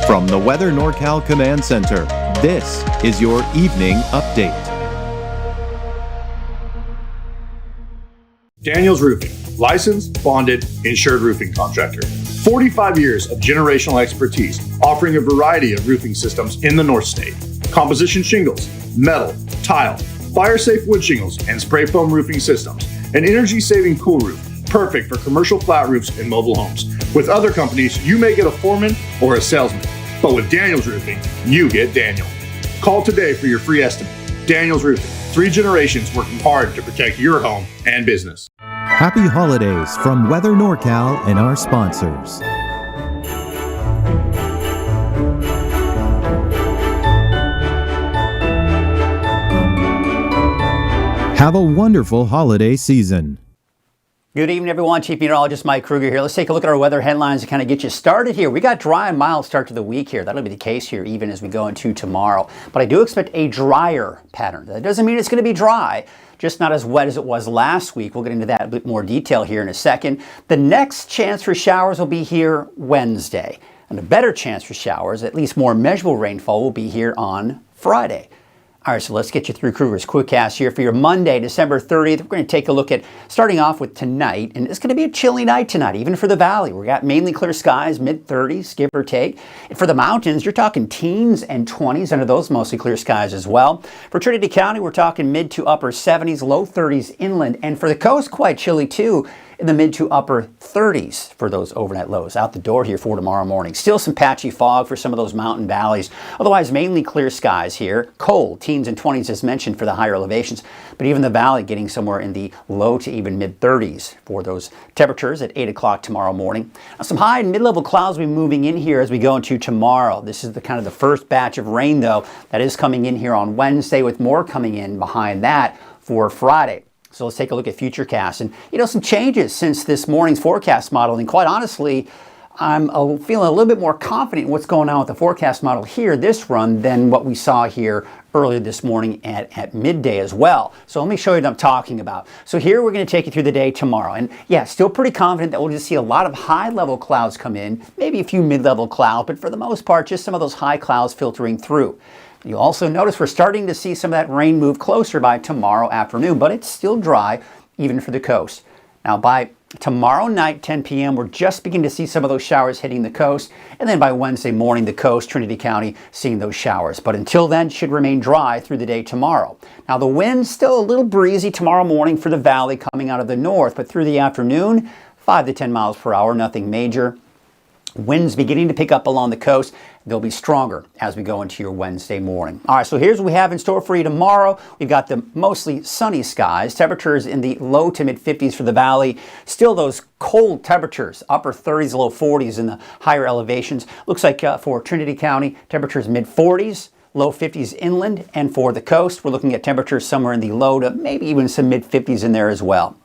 From the Weather NorCal Command Center, this is your Evening Update. Daniels Roofing, licensed, bonded, insured roofing contractor. 45 years of generational expertise, offering a variety of roofing systems in the North State. Composition shingles, metal, tile, fire-safe wood shingles, and spray foam roofing systems. An energy-saving cool roof, perfect for commercial flat roofs and mobile homes. With other companies, you may get a foreman or a salesman. But with Daniels Roofing, you get Daniel. Call today for your free estimate. Daniels Roofing, 3 generations working hard to protect your home and business. Happy holidays from Weather NorCal and our sponsors. Have a wonderful holiday season. Good evening, everyone. Chief Meteorologist Mike Krueger here. Let's take a look at our weather headlines to kind of get you started here. We got dry and mild start to the week here. That'll be the case here even as we go into tomorrow. But I do expect a drier pattern. That doesn't mean it's going to be dry, just not as wet as it was last week. We'll get into that in a bit more detail here in a second. The next chance for showers will be here Wednesday. And a better chance for showers, at least more measurable rainfall, will be here on Friday. All right, so let's get you through Krueger's Quickcast here for your Monday, December 30th. We're going to take a look at starting off with tonight, and it's going to be a chilly night tonight, even for the valley. We got mainly clear skies, mid-30s, give or take. And for the mountains, you're talking teens and 20s under those mostly clear skies as well. For Trinity County, we're talking mid to upper 70s, low 30s inland, and for the coast, quite chilly too, in the mid to upper 30s for those overnight lows. Out the door here for tomorrow morning. Still some patchy fog for some of those mountain valleys. Otherwise, mainly clear skies here. Cold, teens and 20s as mentioned for the higher elevations. But even the valley getting somewhere in the low to even mid 30s for those temperatures at 8 o'clock tomorrow morning. Now, some high and mid-level clouds will be moving in here as we go into tomorrow. This is the kind of the first batch of rain, though, that is coming in here on Wednesday, with more coming in behind that for Friday. So let's take a look at Futurecast and, some changes since this morning's forecast model. And quite honestly, I'm feeling a little bit more confident in what's going on with the forecast model here this run than what we saw here earlier this morning at midday as well. So let me show you what I'm talking about. So here we're going to take you through the day tomorrow. And yeah, still pretty confident that we'll just see a lot of high-level clouds come in, maybe a few mid-level clouds, but for the most part, just some of those high clouds filtering through. You'll also notice we're starting to see some of that rain move closer by tomorrow afternoon, but it's still dry even for the coast. Now by tomorrow night, 10 p.m., we're just beginning to see some of those showers hitting the coast, and then by Wednesday morning, the coast, Trinity County, seeing those showers. But until then, should remain dry through the day tomorrow. Now the wind's still a little breezy tomorrow morning for the valley coming out of the north, but through the afternoon, 5 to 10 miles per hour, nothing major. Winds beginning to pick up along the coast. They'll be stronger as we go into your Wednesday morning. All right, so here's what we have in store for you tomorrow. We've got the mostly sunny skies. Temperatures in the low to mid 50s for the valley. Still those cold temperatures, upper 30s, low 40s in the higher elevations. Looks like for Trinity County, temperatures mid 40s, low 50s inland. And for the coast, we're looking at temperatures somewhere in the low to maybe even some mid 50s in there as well.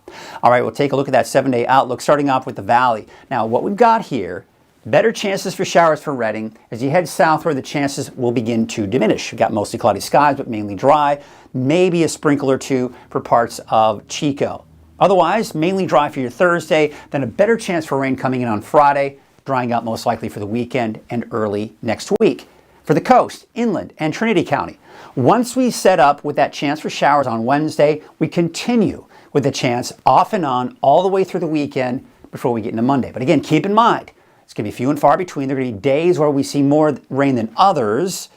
All right, we'll take a look at that 7-day outlook, starting off with the valley. Now, what we've got here, better chances for showers for Redding. As you head southward, the chances will begin to diminish. We've got mostly cloudy skies, but mainly dry. Maybe a sprinkle or two for parts of Chico. Otherwise, mainly dry for your Thursday, then a better chance for rain coming in on Friday, drying out most likely for the weekend and early next week. For the coast, inland, and Trinity County, once we set up with that chance for showers on Wednesday, we continue with the chance off and on all the way through the weekend before we get into Monday. But again, keep in mind, it's going to be few and far between. There are going to be days where we see more rain than others.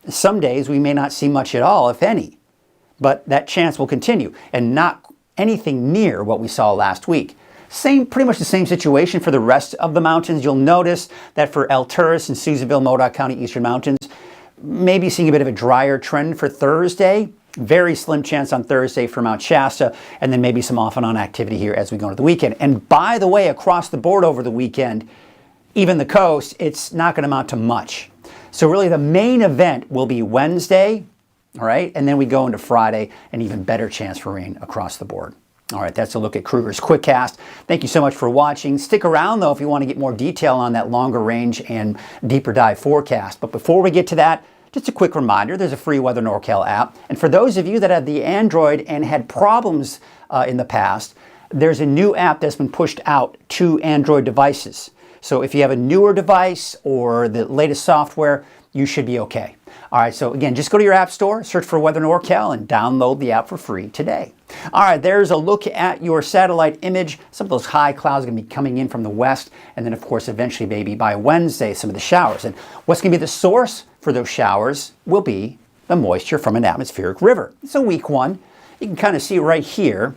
Some days we may not see much at all, if any. But that chance will continue, and not anything near what we saw last week. Pretty much the same situation for the rest of the mountains. You'll notice that for El Turris and Susanville, Modoc County, Eastern Mountains, maybe seeing a bit of a drier trend for Thursday. Very slim chance on Thursday for Mount Shasta, and then maybe some off and on activity here as we go into the weekend. And by the way, across the board over the weekend, even the coast, it's not going to amount to much. So really the main event will be Wednesday, all right? And then we go into Friday, an even better chance for rain across the board. All right, that's a look at Krueger's Quickcast. Thank you so much for watching. Stick around, though, if you want to get more detail on that longer range and deeper dive forecast. But before we get to that, just a quick reminder, there's a free Weather NorCal app. And for those of you that have the Android and had problems in the past, there's a new app that's been pushed out to Android devices. So if you have a newer device or the latest software, you should be okay. All right, so again, just go to your app store, search for Weather NorCal, and download the app for free today. All right, there's a look at your satellite image. Some of those high clouds are going to be coming in from the west, and then, of course, eventually, maybe by Wednesday, some of the showers. And what's going to be the source for those showers will be the moisture from an atmospheric river. It's a weak one. You can kind of see right here.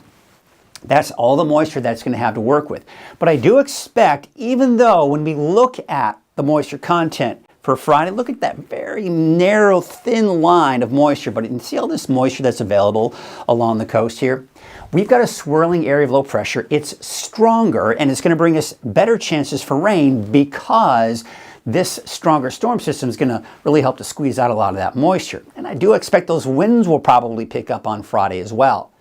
That's all the moisture that's going to have to work with. But I do expect, even though when we look at the moisture content for Friday, look at that very narrow, thin line of moisture, but you can see all this moisture that's available along the coast here. We've got a swirling area of low pressure. It's stronger, and it's going to bring us better chances for rain because this stronger storm system is going to really help to squeeze out a lot of that moisture. And I do expect those winds will probably pick up on Friday as well.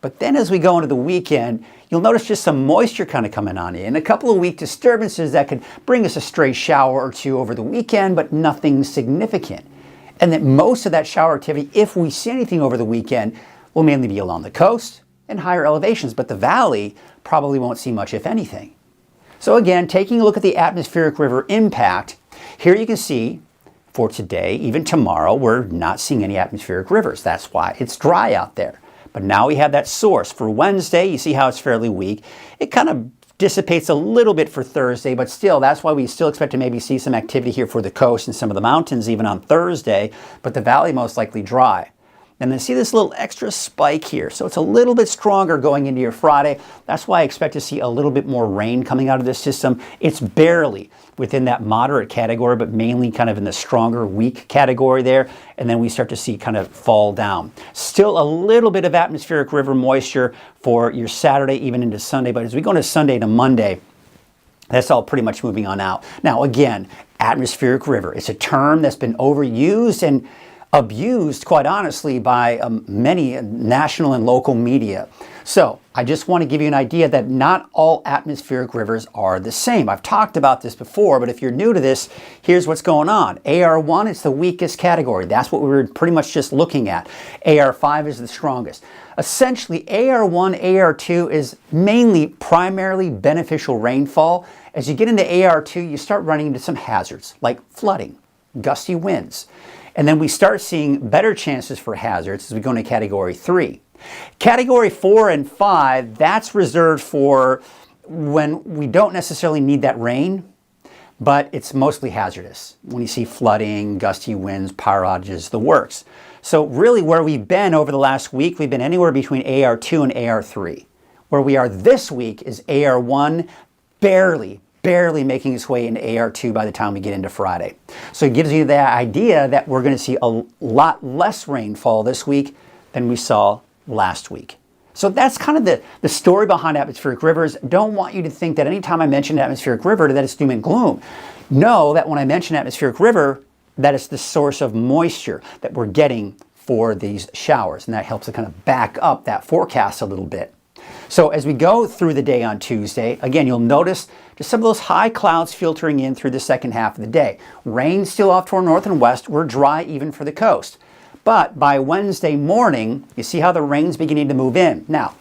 But then as we go into the weekend, you'll notice just some moisture kind of coming on in. A couple of weak disturbances that could bring us a stray shower or two over the weekend, but nothing significant. And that most of that shower activity, if we see anything over the weekend, will mainly be along the coast and higher elevations, but the valley probably won't see much, if anything. So again, taking a look at the atmospheric river impact, here you can see for today, even tomorrow, we're not seeing any atmospheric rivers. That's why it's dry out there. But now we have that source. For Wednesday, you see how it's fairly weak. It kind of dissipates a little bit for Thursday, but still, that's why we still expect to maybe see some activity here for the coast and some of the mountains even on Thursday, but the valley most likely dry. And then see this little extra spike here. So it's a little bit stronger going into your Friday. That's why I expect to see a little bit more rain coming out of this system. It's barely within that moderate category, but mainly kind of in the stronger, weak category there. And then we start to see kind of fall down. Still a little bit of atmospheric river moisture for your Saturday, even into Sunday. But as we go into Sunday to Monday, that's all pretty much moving on out. Now, again, atmospheric river. It's a term that's been overused and abused, quite honestly, by many national and local media. So I just want to give you an idea that not all atmospheric rivers are the same. I've talked about this before, but if you're new to this, here's what's going on. AR1 is the weakest category. That's what we were pretty much just looking at. AR5 is the strongest. Essentially, AR1, AR2 is mainly primarily beneficial rainfall. As you get into AR2, you start running into some hazards like flooding, gusty winds. And then we start seeing better chances for hazards as we go into Category 3. Category 4 and 5, that's reserved for when we don't necessarily need that rain, but it's mostly hazardous. When you see flooding, gusty winds, power outages, the works. So really where we've been over the last week, we've been anywhere between AR2 and AR3. Where we are this week is AR1, barely making its way into AR2 by the time we get into Friday. So it gives you the idea that we're going to see a lot less rainfall this week than we saw last week. So that's kind of the story behind atmospheric rivers. Don't want you to think that anytime I mention atmospheric river that it's doom and gloom. Know that when I mention atmospheric river, that it's the source of moisture that we're getting for these showers. And that helps to kind of back up that forecast a little bit. So as we go through the day on Tuesday, again, you'll notice just some of those high clouds filtering in through the second half of the day. Rain still off to our north and west. We're dry even for the coast. But by Wednesday morning, you see how the rain's beginning to move in. Now,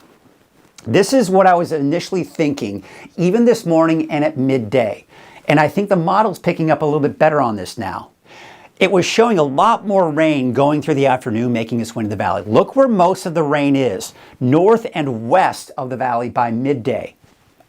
this is what I was initially thinking, even this morning and at midday. And I think the model's picking up a little bit better on this now. It was showing a lot more rain going through the afternoon, making its way into the valley. Look where most of the rain is, north and west of the valley by midday.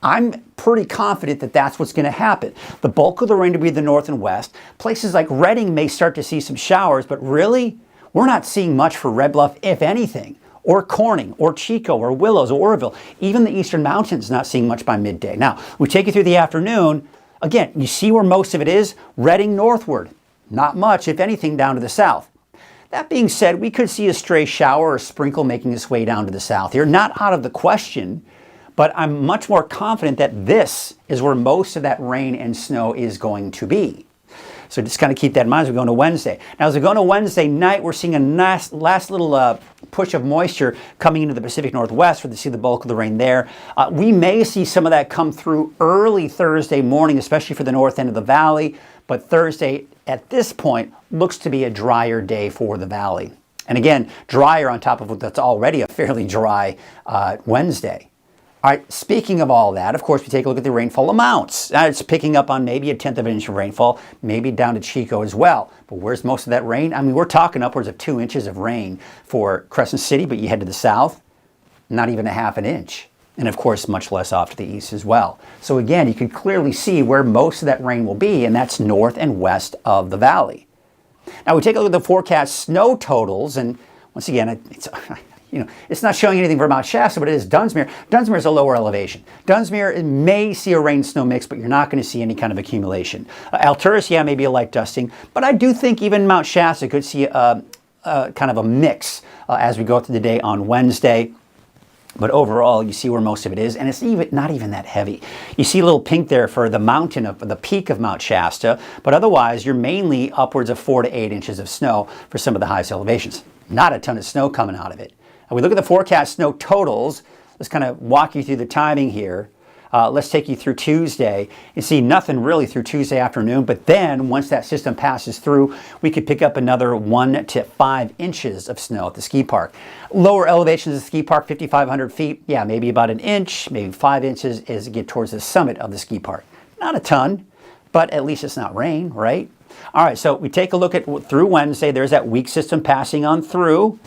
I'm pretty confident that that's what's going to happen. The bulk of the rain to be the north and west. Places like Redding may start to see some showers, but really, we're not seeing much for Red Bluff, if anything, or Corning, or Chico, or Willows, or Oroville. Even the eastern mountains not seeing much by midday. Now, we take you through the afternoon. Again, you see where most of it is? Redding northward. Not much, if anything, down to the south. That being said, we could see a stray shower or sprinkle making its way down to the south here. Not out of the question, but I'm much more confident that this is where most of that rain and snow is going to be. So just kind of keep that in mind as we go into Wednesday. Now, as we go into Wednesday night, we're seeing a nice last little push of moisture coming into the Pacific Northwest. We'll see the bulk of the rain there. We may see some of that come through early Thursday morning, especially for the north end of the valley. But Thursday, at this point, looks to be a drier day for the valley. And again, drier on top of what's already a fairly dry Wednesday. All right, speaking of all that, of course, we take a look at the rainfall amounts. It's picking up on maybe a 1/10 of an inch of rainfall, maybe down to Chico as well. But where's most of that rain? I mean, we're talking upwards of 2 inches of rain for Crescent City, but you head to the south, not even a 1/2 inch. And of course, much less off to the east as well. So again, you can clearly see where most of that rain will be, and that's north and west of the valley. Now we take a look at the forecast snow totals, and once again, it's not showing anything for Mount Shasta, but it is Dunsmuir. Dunsmuir is a lower elevation. Dunsmuir may see a rain-snow mix, but you're not going to see any kind of accumulation. Alturas, yeah, maybe a light dusting, but I do think even Mount Shasta could see kind of a mix as we go through the day on Wednesday. But overall, you see where most of it is, and it's not even that heavy. You see a little pink there for the mountain of the peak of Mount Shasta, but otherwise, you're mainly upwards of 4 to 8 inches of snow for some of the highest elevations. Not a ton of snow coming out of it. And we look at the forecast snow totals. Let's kind of walk you through the timing here. Let's take you through Tuesday. You see nothing really through Tuesday afternoon, but then once that system passes through, we could pick up another 1 to 5 inches of snow at the ski park. Lower elevations of the ski park, 5,500 feet, yeah, maybe about 1 inch, maybe 5 inches as you get towards the summit of the ski park. Not a ton, but at least it's not rain, right? All right, so we take a look at through Wednesday. There's that weak system passing on through.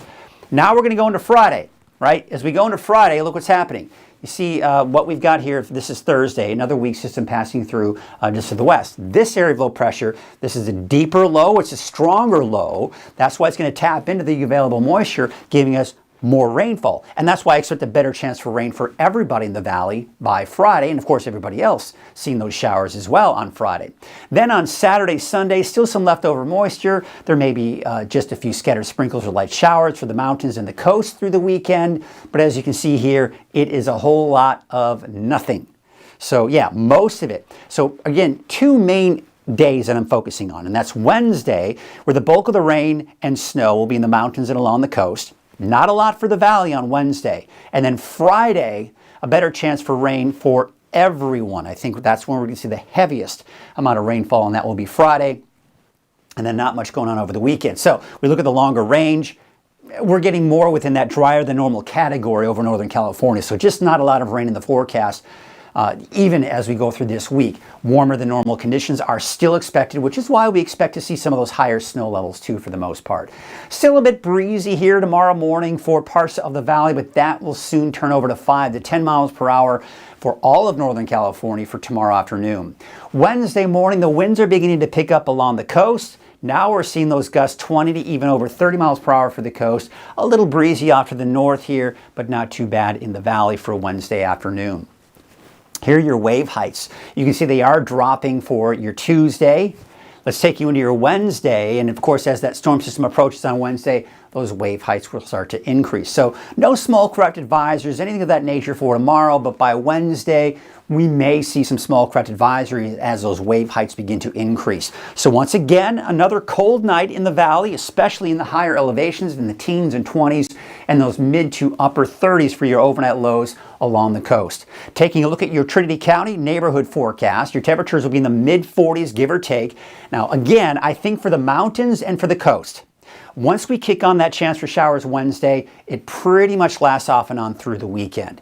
Now we're going to go into Friday, right? As we go into Friday, look what's happening. You see what we've got here. This is Thursday, another weak system passing through just to the west. This area of low pressure, this is a deeper low. It's a stronger low. That's why it's going to tap into the available moisture, giving us more rainfall. And that's why I expect a better chance for rain for everybody in the valley by Friday, and of course everybody else seeing those showers as well on Friday. Then on Saturday, Sunday, still some leftover moisture. There may be just a few scattered sprinkles or light showers for the mountains and the coast through the weekend, but as you can see here, it is a whole lot of nothing. So yeah, most of it. So again, two main days that I'm focusing on, and that's Wednesday, where the bulk of the rain and snow will be in the mountains and along the coast. Not a lot for the valley on Wednesday. And then Friday, a better chance for rain for everyone. I think that's when we're going to see the heaviest amount of rainfall, and that will be Friday. And then not much going on over the weekend. So we look at the longer range. We're getting more within that drier than normal category over Northern California. So just not a lot of rain in the forecast. Even as we go through this week, warmer than normal conditions are still expected, which is why we expect to see some of those higher snow levels too for the most part. Still a bit breezy here tomorrow morning for parts of the valley, but that will soon turn over to 5 to 10 miles per hour for all of Northern California for tomorrow afternoon. Wednesday morning, the winds are beginning to pick up along the coast. Now we're seeing those gusts 20 to even over 30 miles per hour for the coast. A little breezy off to the north here, but not too bad in the valley for Wednesday afternoon. Here are your wave heights. You can see they are dropping for your Tuesday. Let's take you into your Wednesday. And of course, as that storm system approaches on Wednesday, those wave heights will start to increase. So no small craft advisories, anything of that nature for tomorrow, but by Wednesday, we may see some small craft advisories as those wave heights begin to increase. So once again, another cold night in the valley, especially in the higher elevations in the teens and 20s and those mid to upper 30s for your overnight lows along the coast. Taking a look at your Trinity County neighborhood forecast, your temperatures will be in the mid 40s, give or take. Now again, I think for the mountains and for the coast, once we kick on that chance for showers Wednesday, it pretty much lasts off and on through the weekend.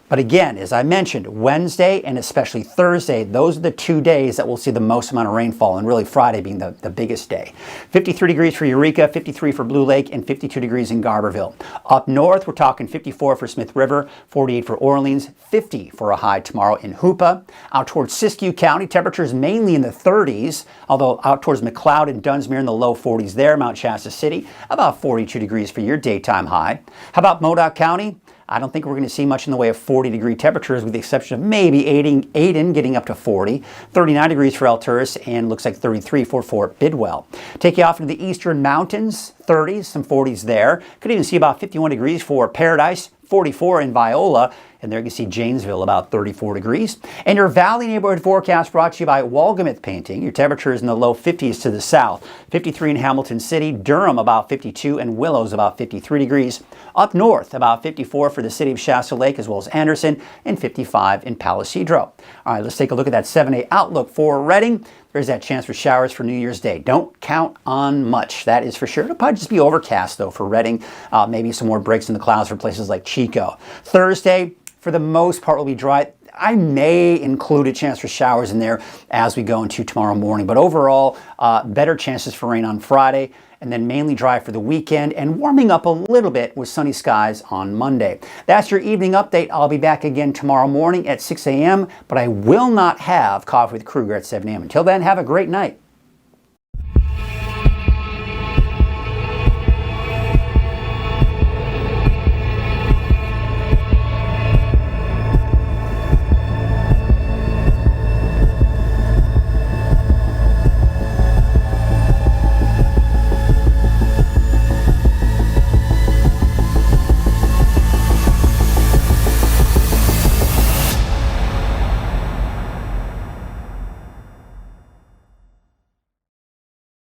But again, as I mentioned, Wednesday and especially Thursday, those are the 2 days that we'll see the most amount of rainfall, and really Friday being the biggest day. 53 degrees for Eureka, 53 for Blue Lake, and 52 degrees in Garberville. Up north, we're talking 54 for Smith River, 48 for Orleans, 50 for a high tomorrow in Hoopa. Out towards Siskiyou County, temperatures mainly in the 30s, although out towards McLeod and Dunsmuir in the low 40s there. Mount Shasta City, about 42 degrees for your daytime high. How about Modoc County? I don't think we're going to see much in the way of 40-degree temperatures, with the exception of maybe Aden getting up to 40, 39 degrees for Alturas, and looks like 33 for Fort Bidwell. Take you off into the eastern mountains, 30s, some 40s there. Could even see about 51 degrees for Paradise, 44 in Viola, and there you can see Janesville about 34 degrees. And your valley neighborhood forecast brought to you by Walgamith Painting. Your temperatures in the low 50s to the south. 53 in Hamilton City, Durham about 52, and Willows about 53 degrees. Up north, about 54 for the city of Shasta Lake as well as Anderson, and 55 in Palo Cedro. All right, let's take a look at that 7-day outlook for Redding. There's that chance for showers for New Year's Day. Don't count on much, that is for sure. It'll probably just be overcast, though, for Redding. Maybe some more breaks in the clouds for places like Chico. Thursday, for the most part will be dry. I may include a chance for showers in there as we go into tomorrow morning, but overall, better chances for rain on Friday, and then mainly dry for the weekend and warming up a little bit with sunny skies on Monday. That's your evening update. I'll be back again tomorrow morning at 6 a.m., but I will not have Coffee with Krueger at 7 a.m. Until then, have a great night.